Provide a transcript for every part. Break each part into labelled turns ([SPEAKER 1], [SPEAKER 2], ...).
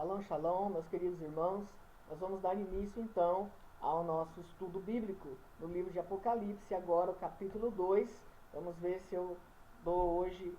[SPEAKER 1] Shalom, shalom, meus queridos irmãos. Nós vamos dar início então ao nosso estudo bíblico no livro de Apocalipse, agora o capítulo 2. Vamos ver se eu dou hoje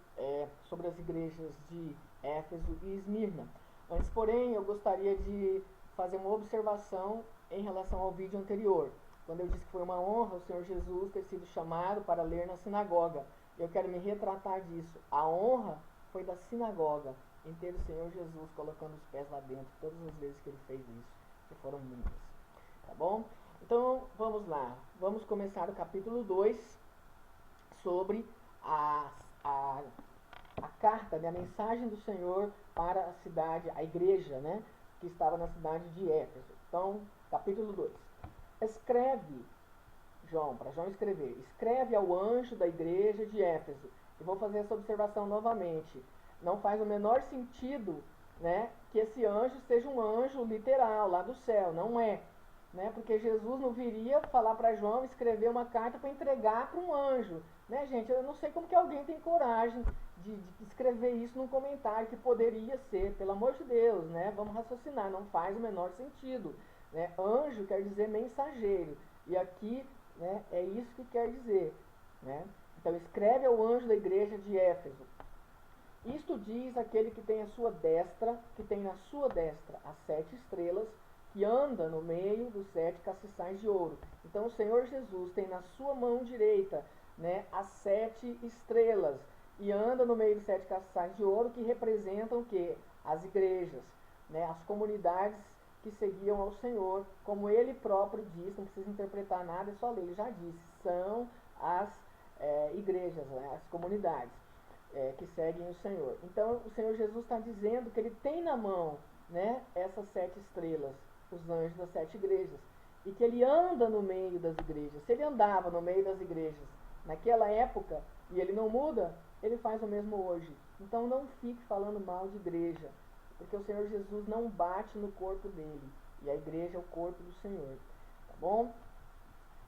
[SPEAKER 1] sobre as igrejas de Éfeso e Esmirna. Antes, porém, eu gostaria de fazer uma observação em relação ao vídeo anterior, quando eu disse que foi uma honra o Senhor Jesus ter sido chamado para ler na sinagoga. Eu quero me retratar disso. A honra foi da sinagoga, em ter o Senhor Jesus colocando os pés lá dentro, todas as vezes que ele fez isso, que foram muitas. Tá bom? Então, vamos lá. Vamos começar o capítulo 2 sobre a carta, né, a mensagem do Senhor para a cidade, a igreja, né, que estava na cidade de Éfeso. Então, capítulo 2. Escreve, João, para João escrever, escreve ao anjo da igreja de Éfeso. E vou fazer essa observação novamente. Não faz o menor sentido, né, que esse anjo seja um anjo literal lá do céu. Não é. Né, porque Jesus não viria falar para João escrever uma carta para entregar para um anjo. Né, gente? Eu não sei como que alguém tem coragem de escrever isso num comentário que poderia ser. Pelo amor de Deus, né? Vamos raciocinar. Não faz o menor sentido. Né? Anjo quer dizer mensageiro. E aqui, né, é isso que quer dizer. Né? Então, escreve ao anjo da igreja de Éfeso. Isto diz aquele que tem a sua destra, que tem na sua destra as 7 estrelas, que anda no meio dos 7 castiçais de ouro. Então o Senhor Jesus tem na sua mão direita, né, as 7 estrelas, e anda no meio dos 7 castiçais de ouro, que representam o quê? As igrejas, né, as comunidades que seguiam ao Senhor, como ele próprio diz, não precisa interpretar nada, é só ler, ele já disse, são as igrejas, né, as comunidades que seguem o Senhor. Então o Senhor Jesus está dizendo que ele tem na mão, né, essas 7 estrelas, os anjos das 7 igrejas, e que ele anda no meio das igrejas. Se ele andava no meio das igrejas naquela época e ele não muda, ele faz o mesmo hoje. Então não fique falando mal de igreja, porque o Senhor Jesus não bate no corpo dele, e a igreja é o corpo do Senhor. Tá bom?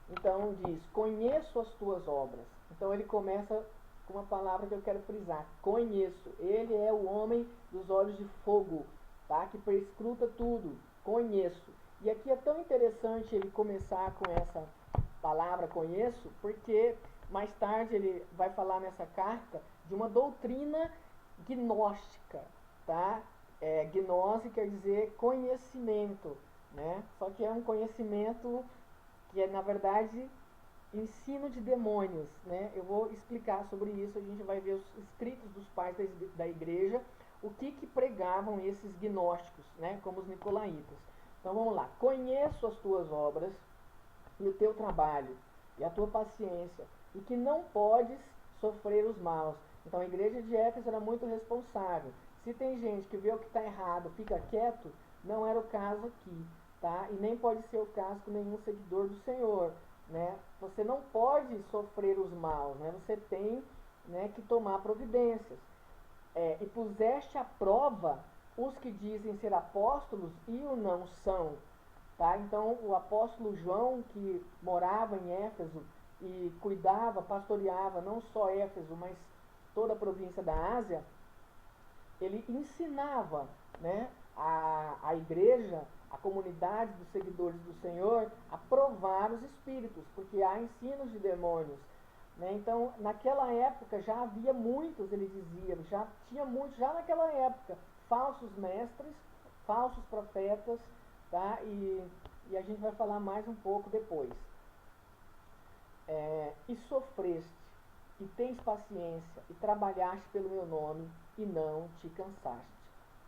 [SPEAKER 1] Então diz, conheço as tuas obras. Então ele começa com uma palavra que eu quero frisar, conheço. Ele é o homem dos olhos de fogo, tá? Que perscruta tudo, conheço. E aqui é tão interessante ele começar com essa palavra conheço, porque mais tarde ele vai falar nessa carta de uma doutrina gnóstica, tá? Gnose quer dizer conhecimento, né? Só que é um conhecimento que é, na verdade, ensino de demônios, né? Eu vou explicar sobre isso, a gente vai ver os escritos dos pais da igreja, o que pregavam esses gnósticos, né? Como os nicolaítas. Então vamos lá. Conheço as tuas obras e o teu trabalho e a tua paciência, e que não podes sofrer os maus. Então a igreja de Éfeso era muito responsável. Se tem gente que vê o que está errado, fica quieto, não era o caso aqui, tá? E nem pode ser o caso com nenhum seguidor do Senhor. Né? Você não pode sofrer os maus, né? Você tem, né, que tomar providências. E puseste à prova os que dizem ser apóstolos e o não são. Tá? Então o apóstolo João, que morava em Éfeso e cuidava, pastoreava não só Éfeso, mas toda a província da Ásia, ele ensinava, né, a igreja, a comunidade dos seguidores do Senhor, a provar os espíritos, porque há ensinos de demônios. Né? Então, naquela época já havia muitos, ele dizia, já tinha muitos, já naquela época, falsos mestres, falsos profetas, tá? E a gente vai falar mais um pouco depois. E sofreste, e tens paciência, e trabalhaste pelo meu nome, e não te cansaste.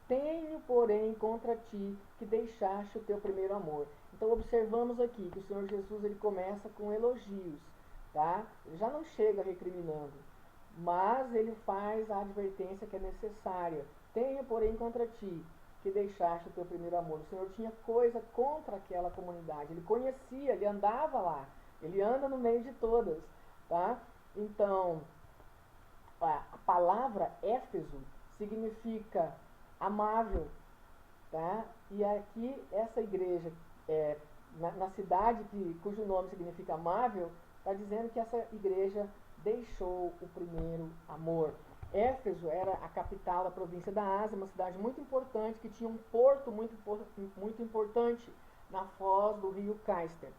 [SPEAKER 1] Tenho, porém, contra ti que deixaste o teu primeiro amor. Então observamos aqui que o Senhor Jesus ele começa com elogios, tá? Ele já não chega recriminando, mas ele faz a advertência que é necessária. Tenho, porém, contra ti que deixaste o teu primeiro amor. O Senhor tinha coisa contra aquela comunidade. Ele conhecia, ele andava lá. Ele anda no meio de todas, tá? Então, a palavra Éfeso significa amável, tá? E aqui essa igreja na cidade cujo nome significa amável, está dizendo que essa igreja deixou o primeiro amor. Éfeso era a capital da província da Ásia, uma cidade muito importante, que tinha um porto muito importante na foz do rio Caister.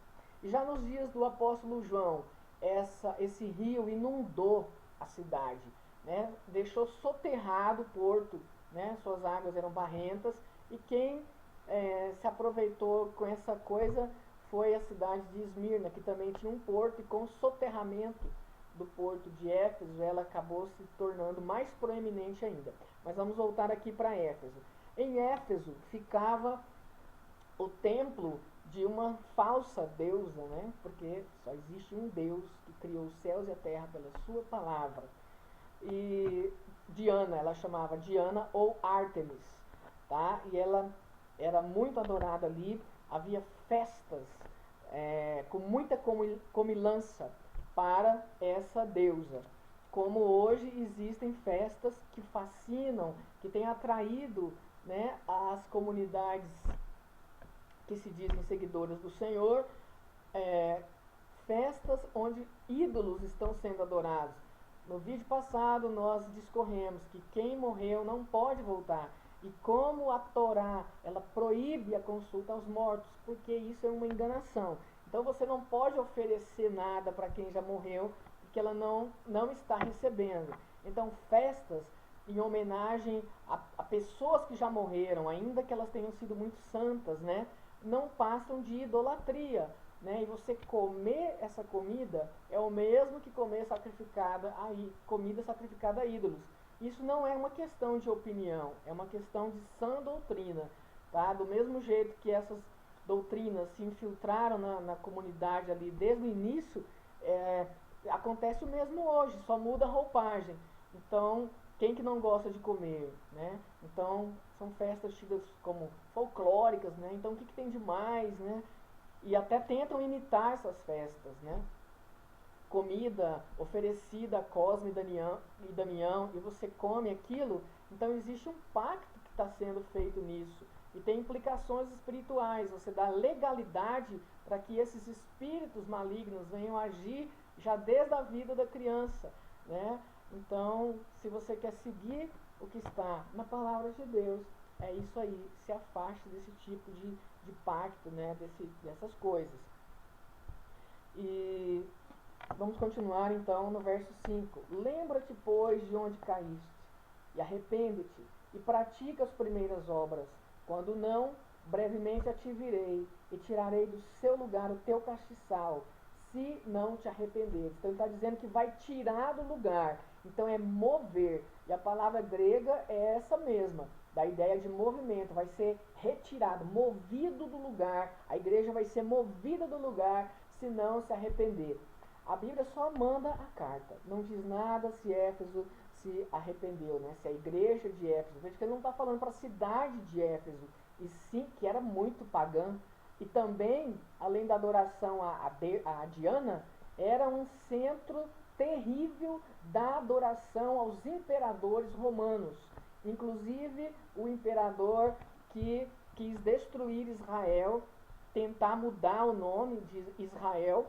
[SPEAKER 1] E já nos dias do apóstolo João, esse rio inundou a cidade, né? Deixou soterrado o porto, né? Suas águas eram barrentas, e quem se aproveitou com essa coisa foi a cidade de Esmirna, que também tinha um porto, e com o soterramento do porto de Éfeso, ela acabou se tornando mais proeminente ainda. Mas vamos voltar aqui para Éfeso. Em Éfeso ficava o templo de uma falsa deusa, né? Porque só existe um Deus que criou os céus e a terra pela sua palavra. E Diana, ela chamava Diana ou Ártemis, tá? E ela era muito adorada ali. Havia festas com muita comilança para essa deusa. Como hoje existem festas que fascinam, que têm atraído, né, as comunidades que se dizem seguidoras do Senhor, festas onde ídolos estão sendo adorados. No vídeo passado nós discorremos que quem morreu não pode voltar. E como a Torá, ela proíbe a consulta aos mortos, porque isso é uma enganação. Então você não pode oferecer nada para quem já morreu, porque ela não está recebendo. Então festas em homenagem a pessoas que já morreram, ainda que elas tenham sido muito santas, né, não passam de idolatria. Né? E você comer essa comida é o mesmo que comer comida sacrificada a ídolos. Isso não é uma questão de opinião, é uma questão de sã doutrina. Tá? Do mesmo jeito que essas doutrinas se infiltraram na comunidade ali desde o início, acontece o mesmo hoje, só muda a roupagem. Então, quem que não gosta de comer? Né? Então, são festas tidas como folclóricas, né? Então o que tem de mais, né? E até tentam imitar essas festas, né? Comida oferecida a Cosme e Damião, e você come aquilo, então existe um pacto que está sendo feito nisso. E tem implicações espirituais, você dá legalidade para que esses espíritos malignos venham agir já desde a vida da criança. Né? Então, se você quer seguir o que está na palavra de Deus, é isso aí, se afaste desse tipo de pacto, né? Dessas coisas. E vamos continuar então no verso 5. Lembra-te, pois, de onde caíste, e arrepende-te, e pratica as primeiras obras. Quando não, brevemente a te virei, e tirarei do seu lugar o teu castiçal, se não te arrependeres. Então ele está dizendo que vai tirar do lugar. Então é mover. E a palavra grega é essa mesma, da ideia de movimento. Vai ser retirado, movido do lugar. A igreja vai ser movida do lugar se não se arrepender. A Bíblia só manda a carta. Não diz nada se Éfeso se arrependeu, né? Se a igreja de Éfeso. Veja que ele não está falando para a cidade de Éfeso, e sim que era muito pagã. E também, além da adoração a Diana, era um centro terrível da adoração aos imperadores romanos. Inclusive o imperador que quis destruir Israel, tentar mudar o nome de Israel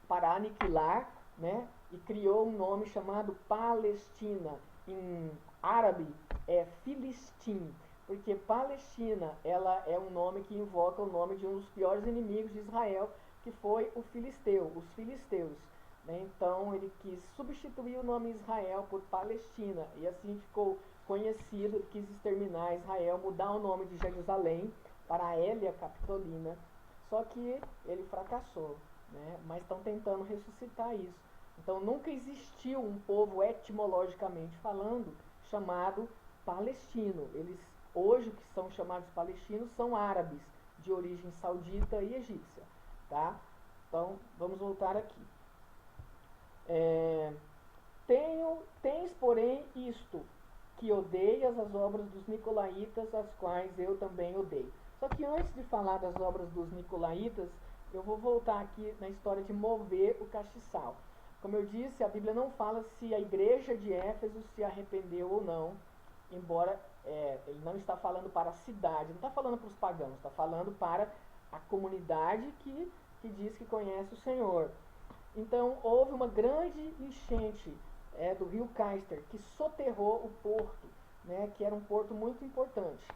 [SPEAKER 1] para aniquilar, né? E criou um nome chamado Palestina. Em árabe é Filistim, porque Palestina, ela é um nome que invoca o nome de um dos piores inimigos de Israel, que foi o filisteu, os filisteus. Né? Então ele quis substituir o nome Israel por Palestina, e assim ficou conhecido. Ele quis exterminar Israel, mudar o nome de Jerusalém para Hélia Capitolina, só que ele fracassou. Né? Mas estão tentando ressuscitar isso. Então nunca existiu um povo etimologicamente falando chamado palestino. Eles hoje que são chamados palestinos são árabes de origem saudita e egípcia. Tá? Então vamos voltar aqui. Tens, porém, isto, que odeias as obras dos nicolaítas, as quais eu também odeio. Só que antes de falar das obras dos nicolaítas, eu vou voltar aqui na história de mover o castiçal. Como eu disse, a Bíblia não fala se a igreja de Éfeso se arrependeu ou não, embora ele não está falando para a cidade, não está falando para os pagãos, está falando para a comunidade que diz que conhece o Senhor. Então houve uma grande enchente do rio Caister, que soterrou o porto, né, que era um porto muito importante,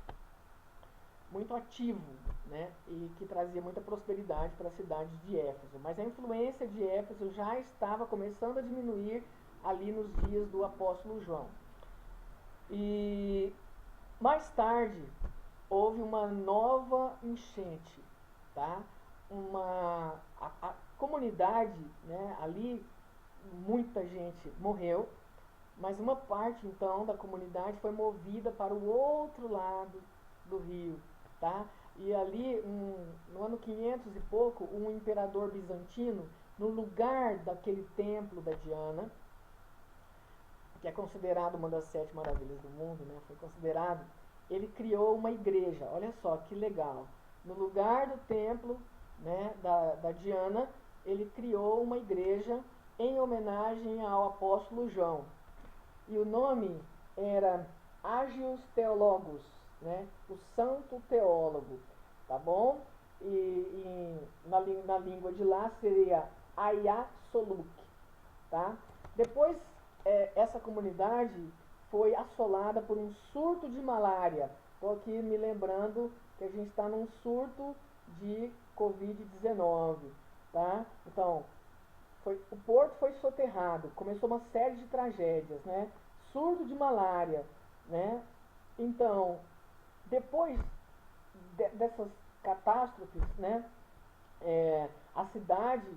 [SPEAKER 1] muito ativo, né, e que trazia muita prosperidade para a cidade de Éfeso. Mas a influência de Éfeso já estava começando a diminuir ali nos dias do apóstolo João. E mais tarde houve uma nova enchente, tá? A comunidade, né, ali muita gente morreu, mas uma parte então da comunidade foi movida para o outro lado do rio, tá? E ali, no ano 500 e pouco, um imperador bizantino, no lugar daquele templo da Diana, que é considerado uma das 7 maravilhas do mundo, né? Foi considerado, ele criou uma igreja. Olha só que legal. No lugar do templo, né, da Diana, ele criou uma igreja em homenagem ao apóstolo João. E o nome era Agios Theologos, né, o santo teólogo, tá bom? Na língua de lá seria Hagia Soluk, tá? Depois, essa comunidade foi assolada por um surto de malária. Estou aqui me lembrando que a gente está num surto de Covid-19, tá? Então, o porto foi soterrado, começou uma série de tragédias, né? Surto de malária, né? Então, depois dessas catástrofes, né? A cidade,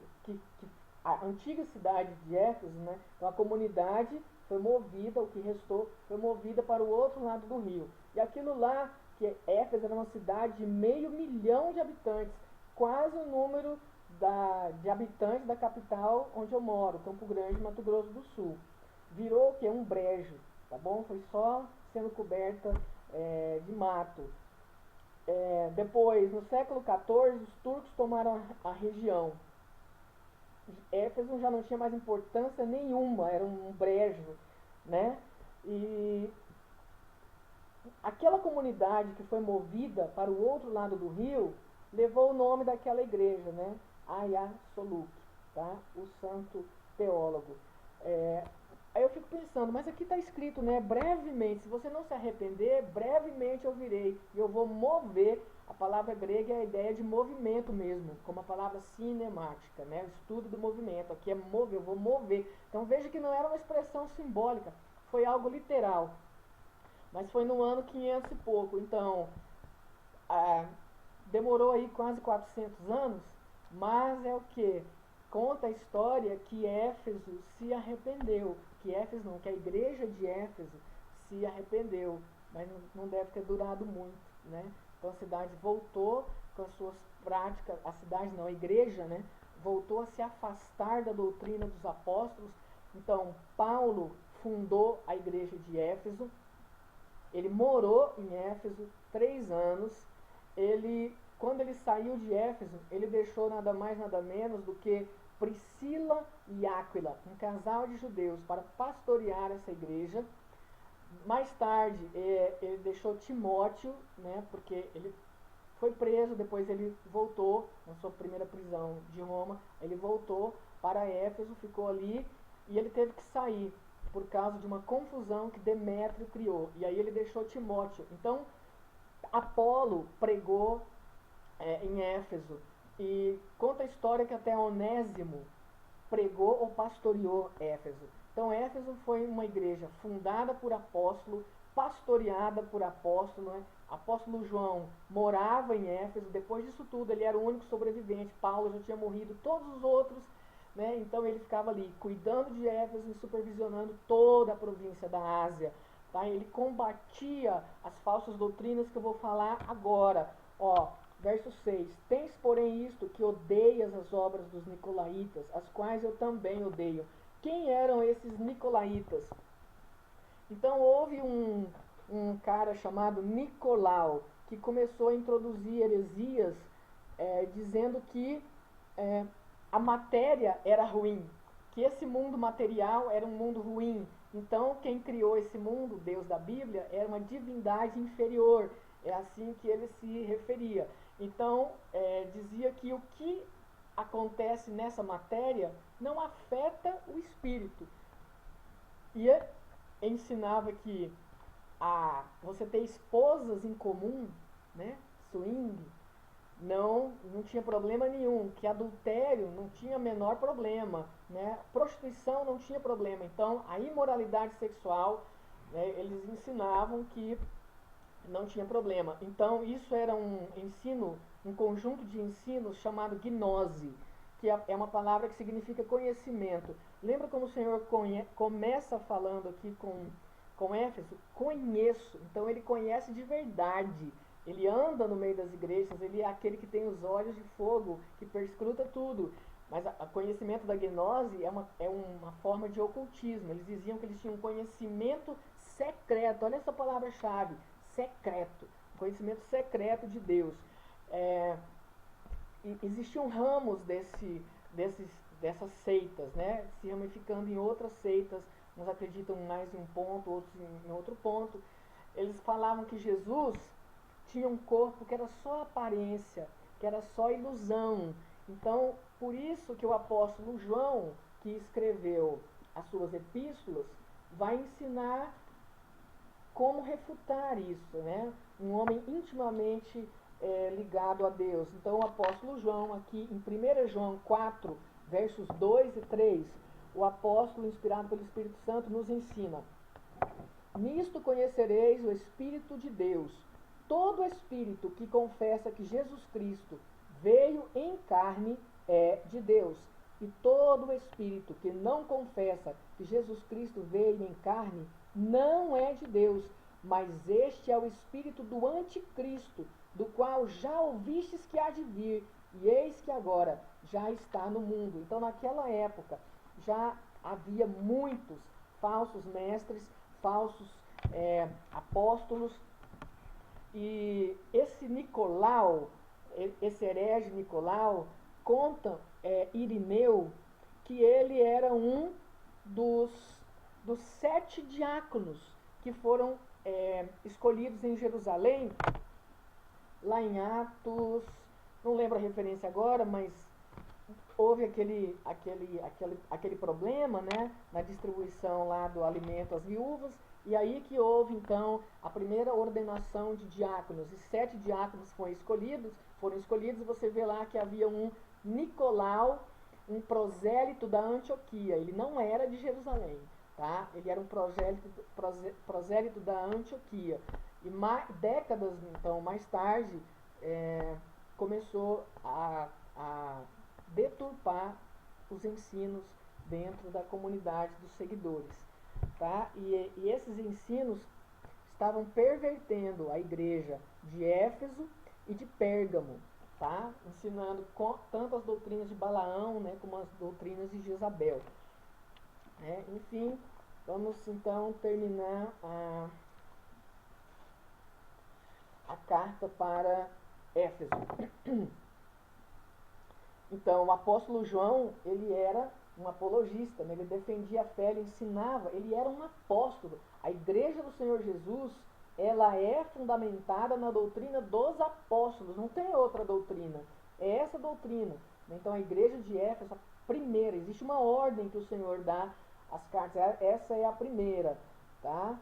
[SPEAKER 1] a antiga cidade de Éfeso, né? Então a comunidade foi movida, o que restou, foi movida para o outro lado do rio. E aquilo lá, que Éfeso era uma cidade de 500.000 de habitantes, quase o número de habitantes da capital onde eu moro, Campo Grande, Mato Grosso do Sul. Virou o que? Um brejo, tá bom? Foi só sendo coberta de mato. Depois, no século XIV, os turcos tomaram a região. Éfeso já não tinha mais importância nenhuma, era um brejo, né? E aquela comunidade que foi movida para o outro lado do rio levou o nome daquela igreja, né? Hagia Soluk, tá? O santo teólogo. Aí eu fico pensando, mas aqui está escrito, né? Brevemente, se você não se arrepender, brevemente eu virei e eu vou mover. A palavra grega é a ideia de movimento mesmo, como a palavra cinemática, né? O estudo do movimento. Aqui é mover, eu vou mover. Então veja que não era uma expressão simbólica, foi algo literal. Mas foi no ano 500 e pouco. Então, demorou aí quase 400 anos, mas é o que? Conta a história que Éfeso se arrependeu. Que Éfeso não, que a igreja de Éfeso se arrependeu. Mas não deve ter durado muito, né? Então a cidade voltou com as suas práticas, a cidade não, a igreja, né? Voltou a se afastar da doutrina dos apóstolos. Então Paulo fundou a igreja de Éfeso. Ele morou em Éfeso 3 anos. Quando ele saiu de Éfeso, ele deixou nada mais nada menos do que Priscila e Áquila, um casal de judeus, para pastorear essa igreja. Mais tarde, ele deixou Timóteo, né, porque ele foi preso, depois ele voltou, na sua primeira prisão de Roma, ele voltou para Éfeso, ficou ali, e ele teve que sair, por causa de uma confusão que Demétrio criou. E aí ele deixou Timóteo. Então, Apolo pregou em Éfeso, e conta a história que até Onésimo pregou ou pastoreou Éfeso. Então Éfeso foi uma igreja fundada por apóstolo, pastoreada por apóstolo, né? Apóstolo João morava em Éfeso. Depois disso tudo ele era o único sobrevivente. Paulo já tinha morrido, todos os outros, né? Então ele ficava ali cuidando de Éfeso e supervisionando toda a província da Ásia, tá? Ele combatia as falsas doutrinas que eu vou falar agora. Verso 6. Tens, porém, isto, que odeias as obras dos nicolaítas, as quais eu também odeio. Quem eram esses nicolaítas? Então houve um cara chamado Nicolau, que começou a introduzir heresias, dizendo que a matéria era ruim, que esse mundo material era um mundo ruim. Então quem criou esse mundo, Deus da Bíblia, era uma divindade inferior. É assim que ele se referia. Então, dizia que o que acontece nessa matéria não afeta o espírito. E ensinava que você ter esposas em comum, né, swing, não tinha problema nenhum, que adultério não tinha menor problema, né, prostituição não tinha problema. Então, a imoralidade sexual, né, eles ensinavam que não tinha problema. Então, isso era um ensino, um conjunto de ensinos chamado gnose, que é uma palavra que significa conhecimento. Lembra como o Senhor começa falando aqui com Éfeso? Conheço. Então, ele conhece de verdade. Ele anda no meio das igrejas, ele é aquele que tem os olhos de fogo, que perscruta tudo. Mas o conhecimento da gnose é uma forma de ocultismo. Eles diziam que eles tinham um conhecimento secreto. Olha essa palavra-chave, secreto. Conhecimento secreto de Deus. Existiam ramos dessas seitas, né? Se ramificando em outras seitas. Uns acreditam mais em um ponto, outros em outro ponto. Eles falavam que Jesus tinha um corpo que era só aparência, que era só ilusão. Então, por isso que o apóstolo João, que escreveu as suas epístolas, vai ensinar como refutar isso, né? Um homem intimamente ligado a Deus. Então, o apóstolo João, aqui em 1 João 4, versos 2 e 3, o apóstolo, inspirado pelo Espírito Santo, nos ensina: nisto conhecereis o Espírito de Deus. Todo espírito que confessa que Jesus Cristo veio em carne é de Deus. E todo espírito que não confessa que Jesus Cristo veio em carne não é de Deus. Mas este é o espírito do anticristo, do qual já ouvistes que há de vir, e eis que agora já está no mundo. Então, naquela época, já havia muitos falsos mestres, falsos apóstolos. E esse Nicolau, esse herege Nicolau, conta Irineu que ele era um dos 7 diáconos que foram escolhidos em Jerusalém, lá em Atos, não lembro a referência agora, mas houve aquele problema, né, na distribuição lá do alimento às viúvas. E aí que houve, então, a primeira ordenação de diáconos. E 7 diáconos foram escolhidos, e você vê lá que havia um Nicolau, um prosélito da Antioquia. Ele não era de Jerusalém, tá? Ele era um prosélito da Antioquia. E décadas, então, mais tarde, começou a deturpar os ensinos dentro da comunidade dos seguidores. Tá? E esses ensinos estavam pervertendo a igreja de Éfeso e de Pérgamo, tá? Ensinando tanto as doutrinas de Balaão, né, como as doutrinas de Jezabel. Enfim, vamos então terminar a carta para Éfeso. Então, o apóstolo João, ele era um apologista, né? Ele defendia a fé, ele ensinava, ele era um apóstolo. A igreja do Senhor Jesus, ela é fundamentada na doutrina dos apóstolos, não tem outra doutrina, é essa doutrina. Então, a igreja de Éfeso, a primeira, existe uma ordem que o Senhor dá às cartas, essa é a primeira, tá?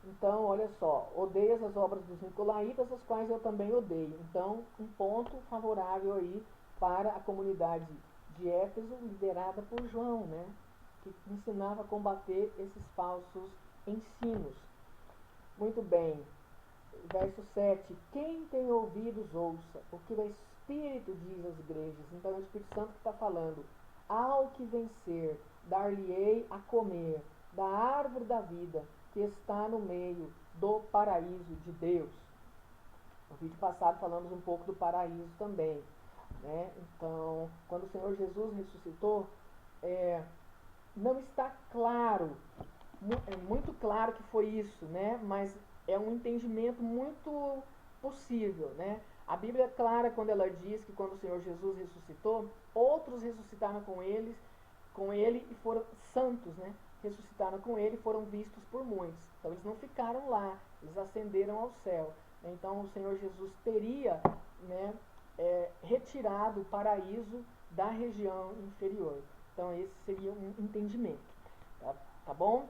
[SPEAKER 1] Então, olha só, odeias as obras dos nicolaítas, as quais eu também odeio. Então, um ponto favorável aí para a comunidade de Éfeso, liderada por João, né, que ensinava a combater esses falsos ensinos. Muito bem, verso 7, quem tem ouvidos ouça o que o Espírito diz às igrejas. Então é o Espírito Santo que está falando: ao que vencer, dar-lhe-ei a comer da árvore da vida que está no meio do paraíso de Deus. No vídeo passado falamos um pouco do paraíso também. Né? Então, quando o Senhor Jesus ressuscitou, não está claro, é muito claro que foi isso, né? Mas é um entendimento muito possível. Né? A Bíblia é clara quando ela diz que quando o Senhor Jesus ressuscitou, outros ressuscitaram com ele e foram santos, né? Ressuscitaram com ele e foram vistos por muitos. Então eles não ficaram lá, eles ascenderam ao céu. Então o Senhor Jesus teria, né, retirado o paraíso da região inferior. Então esse seria um entendimento. Tá bom?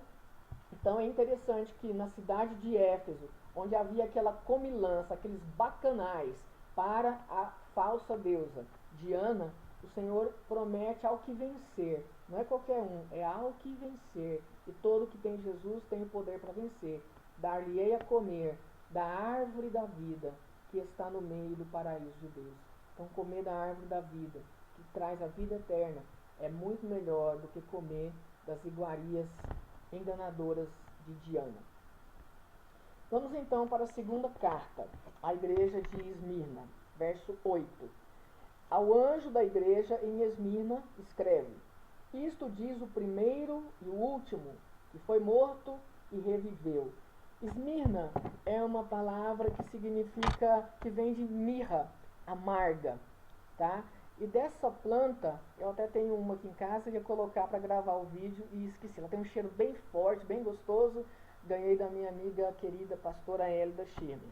[SPEAKER 1] Então é interessante que na cidade de Éfeso, onde havia aquela comilança, aqueles bacanais para a falsa deusa Diana, o Senhor promete ao que vencer. Não é qualquer um, é ao que vencer. E todo que tem Jesus tem o poder para vencer. Dar-lhe-ei a comer da árvore da vida que está no meio do paraíso de Deus. Então comer da árvore da vida, que traz a vida eterna, é muito melhor do que comer das iguarias enganadoras de Diana. Vamos então para a segunda carta, à igreja de Esmirna, verso 8. Ao anjo da igreja em Esmirna escreve: Isto diz o primeiro e o último, que foi morto e reviveu. Esmirna é uma palavra que significa, que vem de mirra, amarga, tá? E dessa planta, eu até tenho uma aqui em casa, ia colocar para gravar o vídeo e esqueci. Ela tem um cheiro bem forte, bem gostoso. Ganhei da minha amiga querida pastora Hélida Schirmer.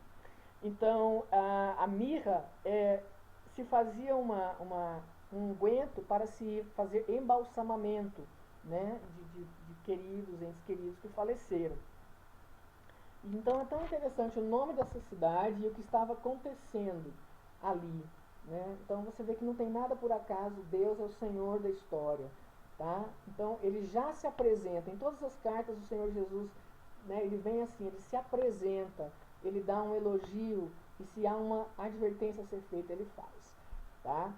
[SPEAKER 1] Então, a mirra se fazia um unguento para se fazer embalsamamento, né, de queridos, entes queridos que faleceram. Então é tão interessante o nome dessa cidade e o que estava acontecendo ali. Né? Então você vê que não tem nada por acaso, Deus é o Senhor da história. Tá? Então ele já se apresenta, em todas as cartas do Senhor Jesus, né, ele vem assim, ele se apresenta, ele dá um elogio e se há uma advertência a ser feita, ele faz. Tá?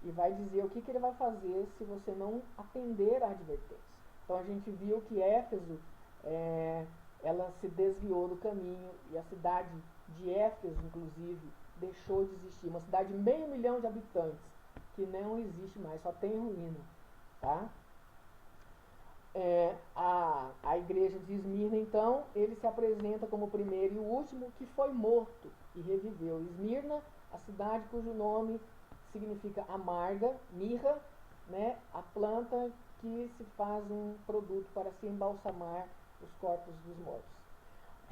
[SPEAKER 1] E vai dizer o que ele vai fazer se você não atender à advertência. Então a gente viu que Éfeso, ela se desviou do caminho e a cidade de Éfeso, inclusive, deixou de existir. Uma cidade de 500 mil de habitantes, que não existe mais, só tem ruína. Tá? A igreja de Esmirna, então, ele se apresenta como o primeiro e o último que foi morto e reviveu. Esmirna, a cidade cujo nome significa amarga, mirra, né, a planta que se faz um produto para se embalsamar os corpos dos mortos.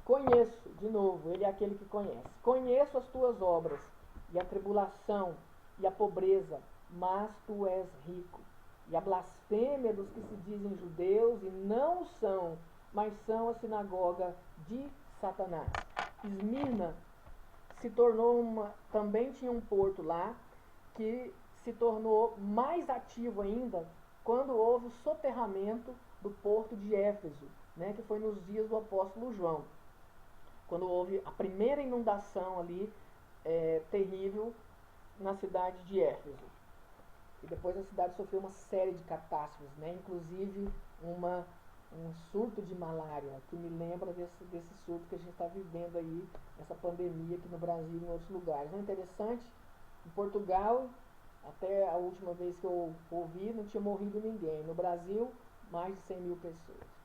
[SPEAKER 1] Conheço, de novo, ele é aquele que conhece. Conheço as tuas obras, e a tribulação, e a pobreza, mas tu és rico. E a blasfêmia dos que se dizem judeus e não são, mas são a sinagoga de Satanás. Esmirna se tornou também tinha um porto lá, que se tornou mais ativo ainda quando houve o soterramento do porto de Éfeso, né, que foi nos dias do apóstolo João, quando houve a primeira inundação ali, terrível, na cidade de Éfeso. E depois a cidade sofreu uma série de catástrofes, né, inclusive um surto de malária, que me lembra desse surto que a gente está vivendo aí, essa pandemia aqui no Brasil e em outros lugares. Não é interessante? Em Portugal, até a última vez que eu ouvi, não tinha morrido ninguém. No Brasil, mais de 100 mil pessoas.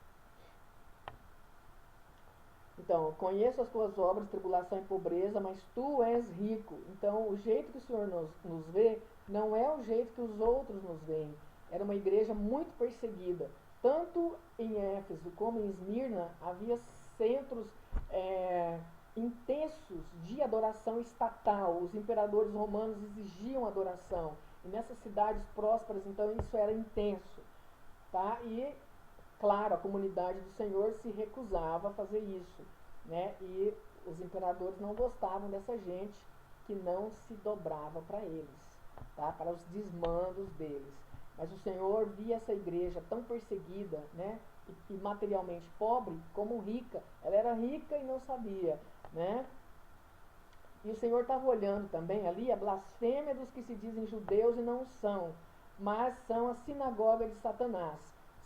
[SPEAKER 1] Então, conheço as tuas obras, tribulação e pobreza, mas tu és rico. Então, o jeito que o Senhor nos vê não é o jeito que os outros nos veem. Era uma igreja muito perseguida. Tanto em Éfeso como em Esmirna, havia centros intensos de adoração estatal. Os imperadores romanos exigiam adoração. E nessas cidades prósperas, então, isso era intenso. Tá? E claro, a comunidade do Senhor se recusava a fazer isso, né? E os imperadores não gostavam dessa gente que não se dobrava para eles, tá? Para os desmandos deles. Mas o Senhor via essa igreja tão perseguida, né? E materialmente pobre como rica. Ela era rica e não sabia, né? E o Senhor estava olhando também ali a blasfêmia dos que se dizem judeus e não são, mas são a sinagoga de Satanás.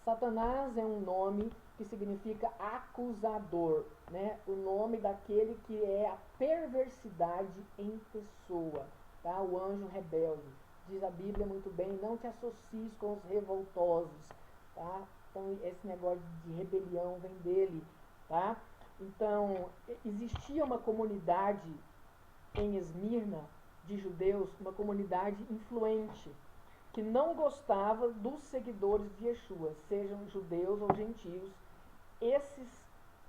[SPEAKER 1] Satanás é um nome que significa acusador, né? O nome daquele que é a perversidade em pessoa, tá? O anjo rebelde. Diz a Bíblia muito bem, não te associes com os revoltosos, tá? Então esse negócio de rebelião vem dele, tá? Então existia uma comunidade em Esmirna de judeus, uma comunidade influente, que não gostava dos seguidores de Yeshua, sejam judeus ou gentios. Esses,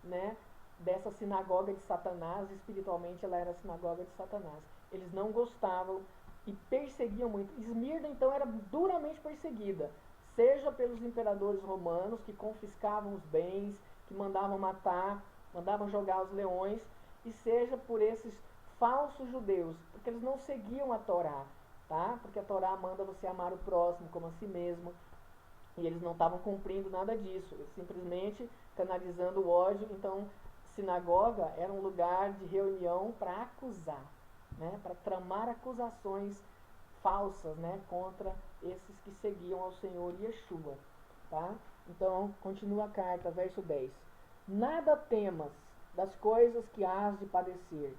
[SPEAKER 1] né, dessa sinagoga de Satanás, espiritualmente ela era a sinagoga de Satanás. Eles não gostavam e perseguiam muito. Esmirna, então, era duramente perseguida, seja pelos imperadores romanos, que confiscavam os bens, que mandavam matar, mandavam jogar os leões, e seja por esses falsos judeus, porque eles não seguiam a Torá, tá? Porque a Torá manda você amar o próximo como a si mesmo, e eles não estavam cumprindo nada disso, eles simplesmente canalizando o ódio. Então, sinagoga era um lugar de reunião para acusar, né? Para tramar acusações falsas, né? Contra esses que seguiam ao Senhor Yeshua, tá? Então, continua a carta, verso 10. Nada temas das coisas que hás de padecer.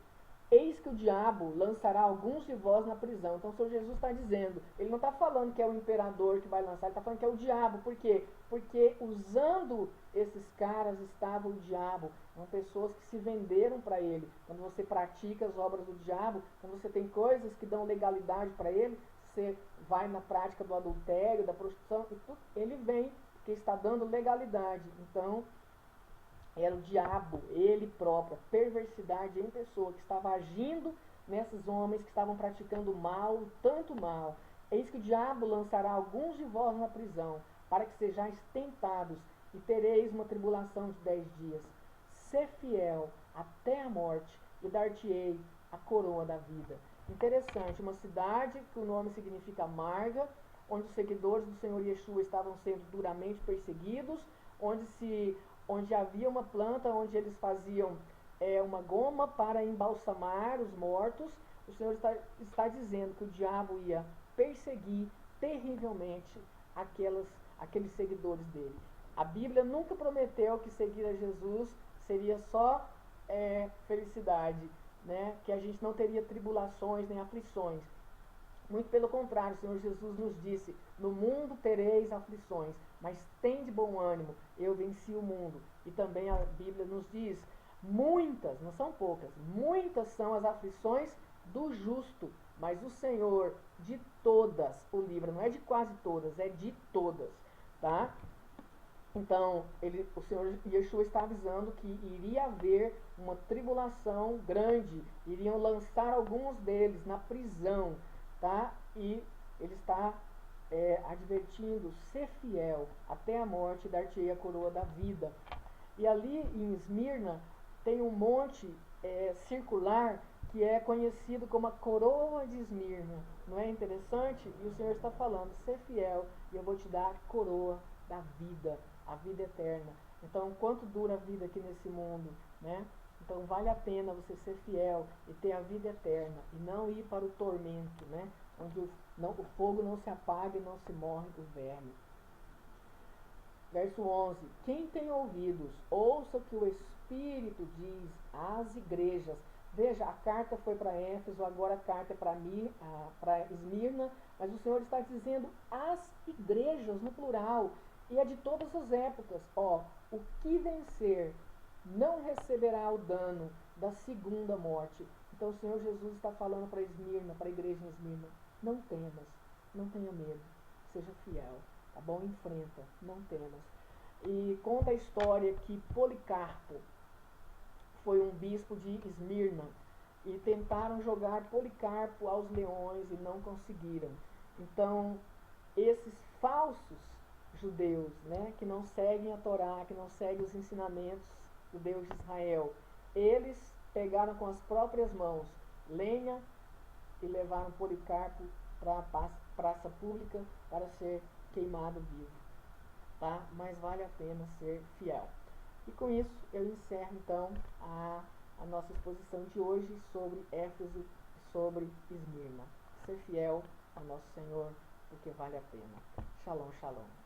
[SPEAKER 1] Eis que o diabo lançará alguns de vós na prisão. Então o Senhor Jesus está dizendo, ele não está falando que é o imperador que vai lançar, ele está falando que é o diabo. Por quê? Porque usando esses caras estava o diabo. São pessoas que se venderam para ele. Quando você pratica as obras do diabo, quando você tem coisas que dão legalidade para ele, você vai na prática do adultério, da prostituição, e tudo, ele vem porque está dando legalidade. Então, era o diabo, ele próprio, a perversidade em pessoa, que estava agindo nesses homens que estavam praticando mal, tanto mal. Eis que o diabo lançará alguns de vós na prisão, para que sejais tentados, e tereis uma tribulação de 10 dias. Sê fiel até a morte, e dar-te-ei a coroa da vida. Interessante, uma cidade que o nome significa amarga, onde os seguidores do Senhor Yeshua estavam sendo duramente perseguidos, onde havia uma planta onde eles faziam uma goma para embalsamar os mortos. O Senhor está dizendo que o diabo ia perseguir terrivelmente aqueles seguidores dele. A Bíblia nunca prometeu que seguir a Jesus seria só felicidade, né? Que a gente não teria tribulações nem aflições. Muito pelo contrário, o Senhor Jesus nos disse, no mundo tereis aflições, mas tende bom ânimo, eu venci o mundo. E também a Bíblia nos diz, muitas, não são poucas, muitas são as aflições do justo, mas o Senhor de todas o livra, não é de quase todas, é de todas, tá? Então, o Senhor Yeshua está avisando que iria haver uma tribulação grande, iriam lançar alguns deles na prisão, tá? E ele está advertindo, ser fiel até a morte, dar-te-ei a coroa da vida. E ali em Esmirna tem um monte circular que é conhecido como a coroa de Esmirna. Não é interessante? E o Senhor está falando, ser fiel e eu vou te dar a coroa da vida, a vida eterna. Então, quanto dura a vida aqui nesse mundo, né? Então, vale a pena você ser fiel e ter a vida eterna e não ir para o tormento, né? Onde o fogo não se apaga e não se morre o verme. Verso 11. Quem tem ouvidos, ouça o que o Espírito diz às igrejas. Veja, a carta foi para Éfeso, agora a carta é para Esmirna, mas o Senhor está dizendo às igrejas, no plural, e é de todas as épocas. Ó, o que vencer não receberá o dano da segunda morte. Então o Senhor Jesus está falando para Esmirna, para a igreja em Esmirna, não temas, não tenha medo, seja fiel, tá bom? Enfrenta, não temas. E conta a história que Policarpo foi um bispo de Esmirna e tentaram jogar Policarpo aos leões e não conseguiram. Então, esses falsos judeus, né, que não seguem a Torá, que não seguem os ensinamentos do Deus de Israel, eles pegaram com as próprias mãos lenha e levaram Policarpo para a praça pública para ser queimado vivo, tá? Mas vale a pena ser fiel. E com isso eu encerro então a nossa exposição de hoje sobre Éfeso e sobre Esmirna. Ser fiel ao nosso Senhor, porque vale a pena. Shalom, shalom.